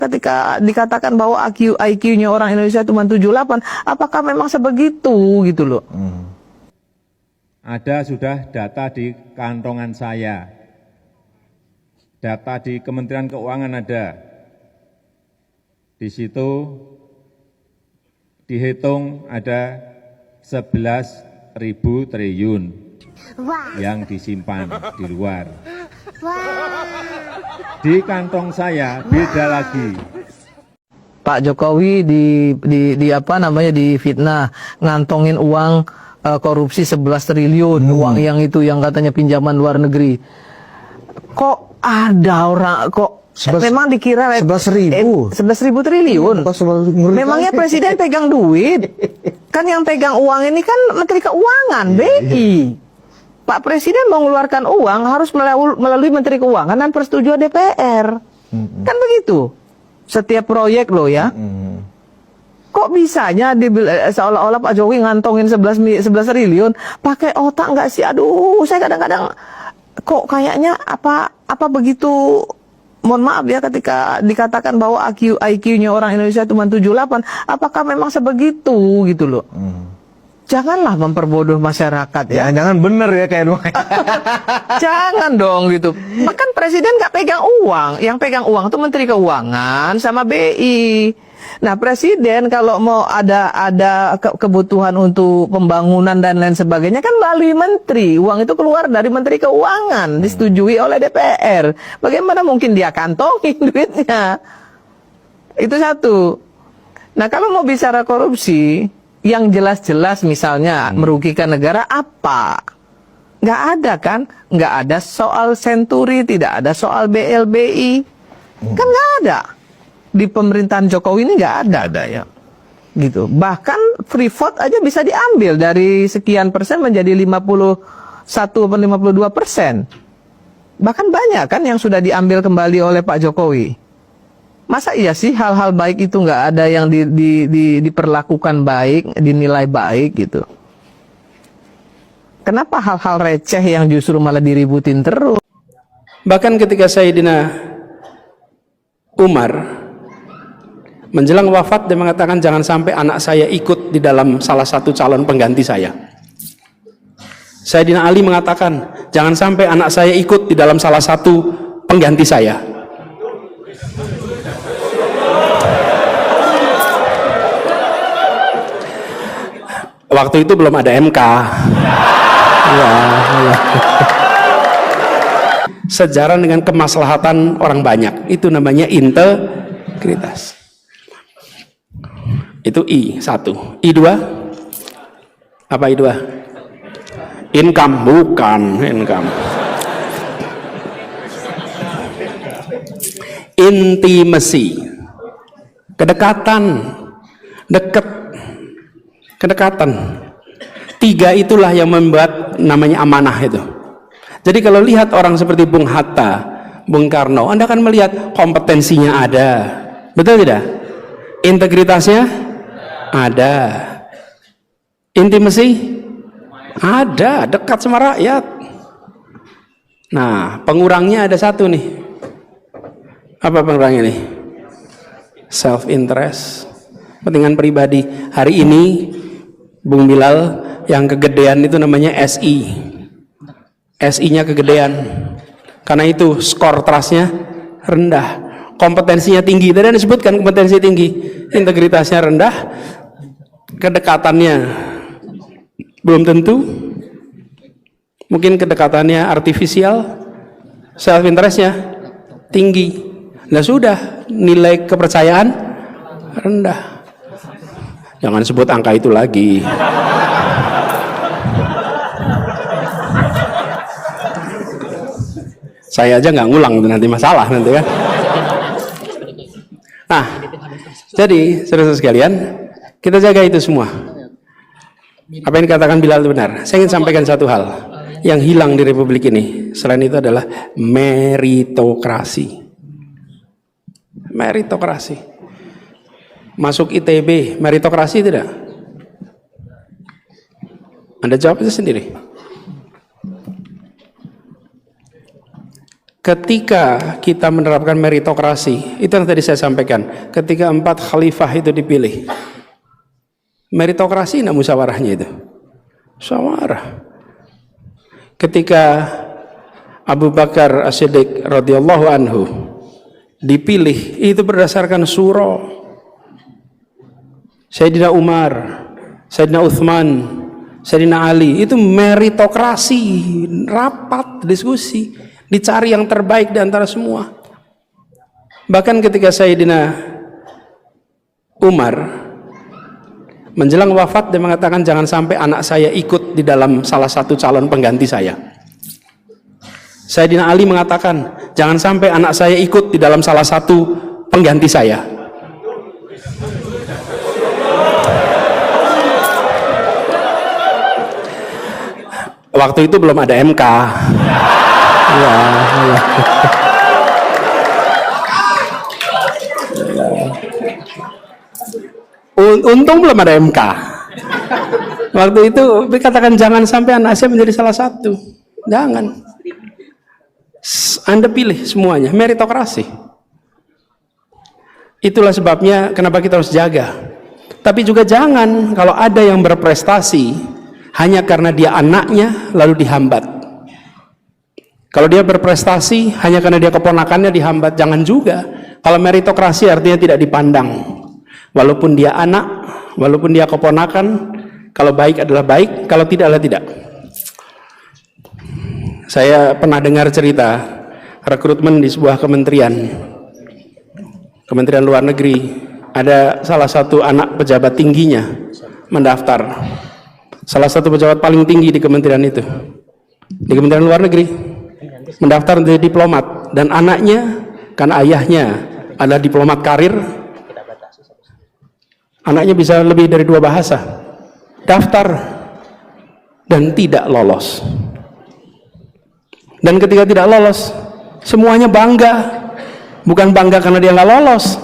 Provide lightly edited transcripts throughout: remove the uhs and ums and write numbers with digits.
ketika dikatakan bahwa IQ-nya orang Indonesia cuma 78, apakah memang sebegitu gitu loh? Ada sudah data di kantongan saya, data di Kementerian Keuangan ada. Di situ dihitung ada 11.000 triliun yang disimpan di luar. Di kantong saya beda lagi. Pak Jokowi di fitnah ngantongin uang korupsi 11 triliun, uang yang itu yang katanya pinjaman luar negeri. Kok ada orang memang dikira 11.000 triliun. Memangnya presiden pegang duit? Kan yang pegang uang ini kan Menteri Keuangan, BI. Pak Presiden mau mengeluarkan uang harus melalui Menteri Keuangan dan persetujuan DPR. Kan begitu. Setiap proyek loh ya. Kok bisanya seolah-olah Pak Jokowi ngantongin 11 triliun, pakai otak nggak sih? Aduh, saya kadang-kadang kok kayaknya apa begitu, mohon maaf ya, ketika dikatakan bahwa IQ-nya orang Indonesia cuma 78, apakah memang sebegitu gitu loh? Janganlah memperbodoh masyarakat ya. Jangan bener ya kayak dong. Jangan dong gitu. Bahkan presiden nggak pegang uang. Yang pegang uang itu Menteri Keuangan sama BI. Nah presiden kalau mau ada kebutuhan untuk pembangunan dan lain sebagainya kan melalui menteri. Uang itu keluar dari Menteri Keuangan, disetujui oleh DPR. Bagaimana mungkin dia kantongin duitnya? Itu satu. Nah kalau mau bicara korupsi yang jelas-jelas misalnya merugikan negara apa? Nggak ada kan? Nggak ada soal Senturi, tidak ada soal BLBI. Kan nggak ada. Di pemerintahan Jokowi ini nggak ada ya. Gitu. Bahkan Freeport aja bisa diambil dari sekian persen menjadi 51 atau 52%. Bahkan banyak kan yang sudah diambil kembali oleh Pak Jokowi. Masa iya sih hal-hal baik itu nggak ada yang diperlakukan baik, dinilai baik gitu? Kenapa hal-hal receh yang justru malah diributin terus? Bahkan ketika Sayyidina Umar menjelang wafat dia mengatakan jangan sampai anak saya ikut di dalam salah satu calon pengganti saya. Sayyidina Ali mengatakan jangan sampai anak saya ikut di dalam salah satu pengganti saya. Waktu itu belum ada MK. Ya. Sejalan dengan kemaslahatan orang banyak, itu namanya integritas. Itu I1. I2 apa I2? Income, bukan income. Intimacy, kedekatan, kedekatan. 3 itulah yang membuat namanya amanah itu. Jadi kalau lihat orang seperti Bung Hatta, Bung Karno, Anda akan melihat kompetensinya ada, betul tidak? Integritasnya ada, intimasi ada, dekat sama rakyat. Nah, pengurangnya ada satu nih. Apa pengurangnya nih? Self interest, kepentingan pribadi. Hari ini Bung Bilal yang kegedean itu namanya SI. SI-nya kegedean. Karena itu skor trustnya rendah. Kompetensinya tinggi. Tadi disebutkan kompetensi tinggi. Integritasnya rendah. Kedekatannya belum tentu. Mungkin kedekatannya artifisial. Self interestnya tinggi. Nah sudah, nilai kepercayaan rendah. Jangan sebut angka itu lagi. Saya aja nggak ngulang itu nanti masalah nanti kan. Nah, jadi saudara sekalian, kita jaga itu semua. Apa yang dikatakan Bilal itu benar. Saya ingin sampaikan satu hal yang hilang di Republik ini. Selain itu adalah meritokrasi. Meritokrasi. Masuk ITB, meritokrasi tidak? Anda jawab itu sendiri. ketika kita menerapkan meritokrasi, itu yang tadi saya sampaikan, ketika 4 khalifah itu dipilih, meritokrasi tidak musyawarahnya itu, musyawarah. Ketika Abu Bakar As-Siddiq radhiyallahu anhu dipilih, itu berdasarkan syura. Sayyidina Umar, Sayyidina Uthman, Sayyidina Ali, itu meritokrasi, rapat, diskusi, dicari yang terbaik di antara semua. Bahkan ketika Sayyidina Umar menjelang wafat, dia mengatakan jangan sampai anak saya ikut di dalam salah satu calon pengganti saya. Sayyidina Ali mengatakan jangan sampai anak saya ikut di dalam salah satu pengganti saya. Waktu itu belum ada MK. Ya, ya. Untung belum ada MK. Waktu itu dikatakan jangan sampai anak saya menjadi salah satu. Jangan. Anda pilih semuanya, meritokrasi. Itulah sebabnya kenapa kita harus jaga. Tapi juga jangan kalau ada yang berprestasi hanya karena dia anaknya lalu dihambat. Kalau dia berprestasi hanya karena dia keponakannya dihambat, jangan juga. Kalau meritokrasi artinya tidak dipandang. Walaupun dia anak, walaupun dia keponakan, kalau baik adalah baik, kalau tidak adalah tidak. Saya pernah dengar cerita rekrutmen di sebuah Kementerian Luar Negeri. Ada salah satu anak pejabat tingginya mendaftar. Salah satu pejabat paling tinggi di kementerian itu, di Kementerian Luar Negeri, mendaftar menjadi diplomat, dan anaknya, karena ayahnya adalah diplomat karir, anaknya bisa lebih dari 2 bahasa, daftar dan tidak lolos. Dan ketika tidak lolos, semuanya bangga, bukan bangga karena dia nggak lolos,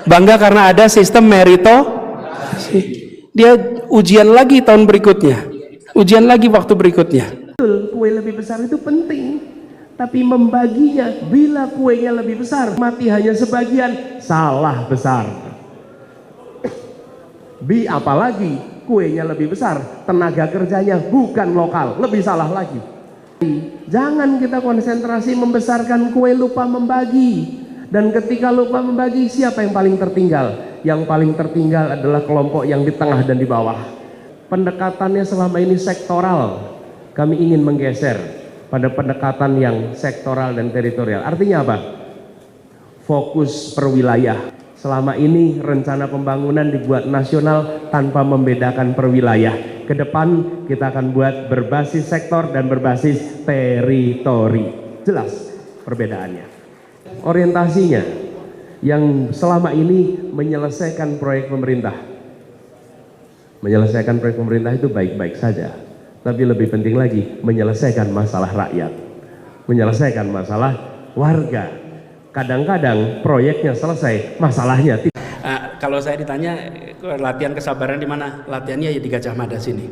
bangga karena ada sistem meritokrasi. Dia ujian lagi tahun berikutnya, ujian lagi waktu berikutnya. Kue lebih besar itu penting, tapi membaginya bila kuenya lebih besar, mati hanya sebagian, salah besar. Apalagi kuenya lebih besar, tenaga kerjanya bukan lokal, lebih salah lagi. Jangan kita konsentrasi membesarkan kue, lupa membagi. Dan ketika lupa membagi, siapa yang paling tertinggal? Yang paling tertinggal adalah kelompok yang di tengah dan di bawah. Pendekatannya selama ini sektoral. Kami ingin menggeser pada pendekatan yang sektoral dan teritorial. Artinya apa? Fokus per wilayah. Selama ini rencana pembangunan dibuat nasional tanpa membedakan per wilayah. Ke depan kita akan buat berbasis sektor dan berbasis teritori. Jelas perbedaannya. Orientasinya yang selama ini menyelesaikan proyek pemerintah. Menyelesaikan proyek pemerintah itu baik-baik saja, tapi lebih penting lagi menyelesaikan masalah rakyat, menyelesaikan masalah warga. Kadang-kadang proyeknya selesai, masalahnya tidak. Kalau saya ditanya latihan kesabaran di mana? Latihannya ya di Gajah Mada sini.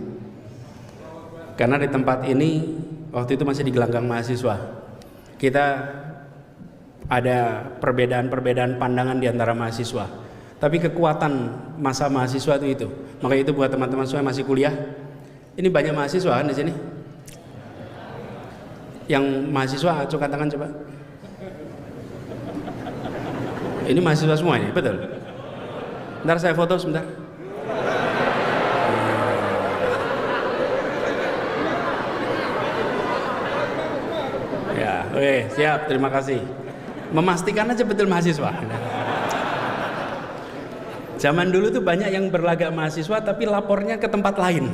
Karena di tempat ini waktu itu masih di gelanggang mahasiswa. Kita ada perbedaan-perbedaan pandangan di antara mahasiswa, tapi kekuatan masa mahasiswa itu. Maka itu buat teman-teman semua yang masih kuliah, ini banyak mahasiswa kan di sini. Yang mahasiswa, angkat tangan coba. Ini mahasiswa semua ini, betul. Ntar saya foto sebentar. Ya, oke, siap, terima kasih. Memastikan aja betul mahasiswa. Zaman dulu tuh banyak yang berlagak mahasiswa tapi lapornya ke tempat lain.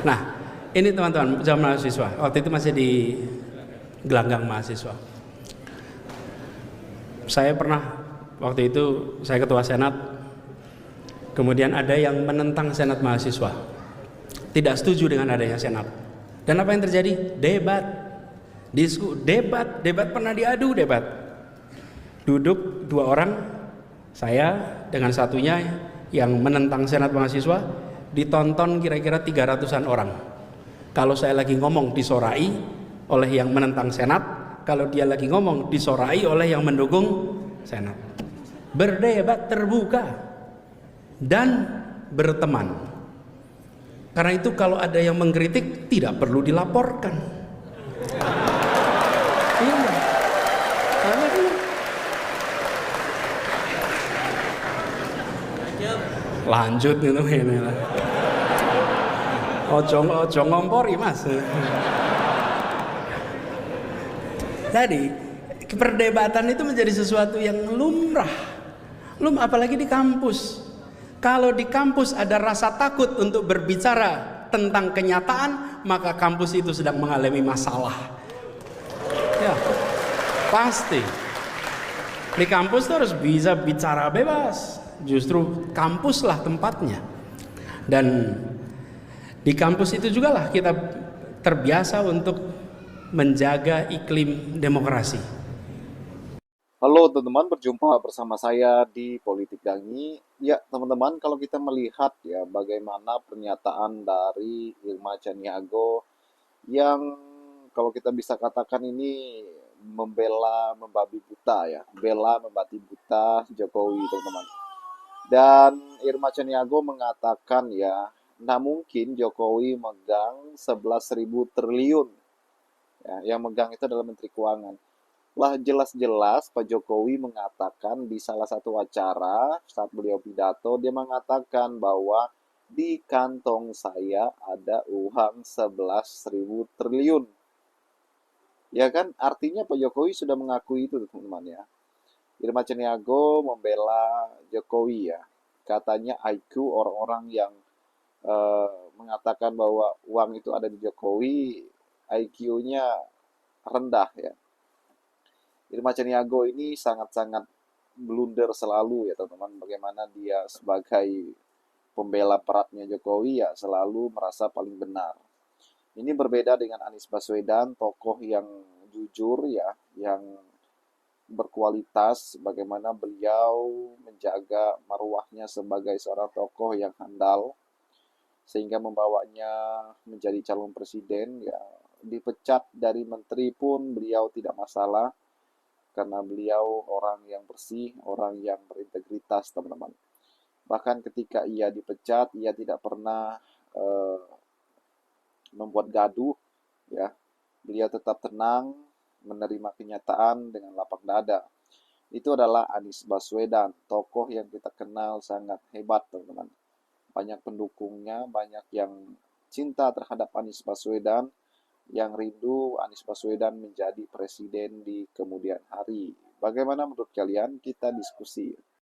Nah, ini teman-teman zaman mahasiswa. Waktu itu masih di gelanggang mahasiswa. Saya pernah waktu itu saya ketua senat. Kemudian ada yang menentang senat mahasiswa. Tidak setuju dengan adanya senat. Dan apa yang terjadi? Debat, debat pernah diadu, debat. Duduk 2 orang, saya dengan satunya yang menentang senat mahasiswa, ditonton kira-kira 300-an orang. Kalau saya lagi ngomong disorai oleh yang menentang Senat, kalau dia lagi ngomong disorai oleh yang mendukung Senat. Berdebat terbuka dan berteman. Karena itu kalau ada yang mengkritik tidak perlu dilaporkan. Iya. Karena itu lanjut gitu ini lah. Ojo ngompori mas. Tadi perdebatan itu menjadi sesuatu yang lumrah, apalagi di kampus. Kalau di kampus ada rasa takut untuk berbicara tentang kenyataan, maka kampus itu sedang mengalami masalah. Ya, pasti. Di kampus itu harus bisa bicara bebas. Justru kampuslah tempatnya. Dan di kampus itu juga lah kita terbiasa untuk menjaga iklim demokrasi. Halo teman-teman, berjumpa bersama saya di Politik Gangi. Ya teman-teman, kalau kita melihat ya bagaimana pernyataan dari Irma Chaniago yang kalau kita bisa katakan ini membela membabi buta ya, bela membabi buta Jokowi teman-teman. Dan Irma Chaniago mengatakan ya, nah mungkin Jokowi megang 11.000 triliun. Ya, yang megang itu adalah Menteri Keuangan. Lah jelas-jelas Pak Jokowi mengatakan di salah satu acara saat beliau pidato, dia mengatakan bahwa di kantong saya ada uang 11.000 triliun. Ya kan, artinya Pak Jokowi sudah mengakui itu teman-teman ya. Irma Chaniago membela Jokowi ya. Katanya IQ orang-orang yang mengatakan bahwa uang itu ada di Jokowi, IQ-nya rendah ya. Irma Chaniago ini sangat-sangat blunder selalu ya teman-teman. Bagaimana dia sebagai pembela beratnya Jokowi ya selalu merasa paling benar. Ini berbeda dengan Anies Baswedan, tokoh yang jujur ya, yang berkualitas, bagaimana beliau menjaga marwahnya sebagai seorang tokoh yang handal sehingga membawanya menjadi calon presiden ya. Dipecat dari menteri pun beliau tidak masalah karena beliau orang yang bersih, orang yang berintegritas teman-teman. Bahkan ketika ia dipecat, ia tidak pernah membuat gaduh ya. Beliau tetap tenang, menerima kenyataan dengan lapang dada. Itu adalah Anies Baswedan, tokoh yang kita kenal sangat hebat teman-teman. Banyak pendukungnya, banyak yang cinta terhadap Anies Baswedan, yang rindu Anies Baswedan menjadi presiden di kemudian hari. Bagaimana menurut kalian? Kita diskusi.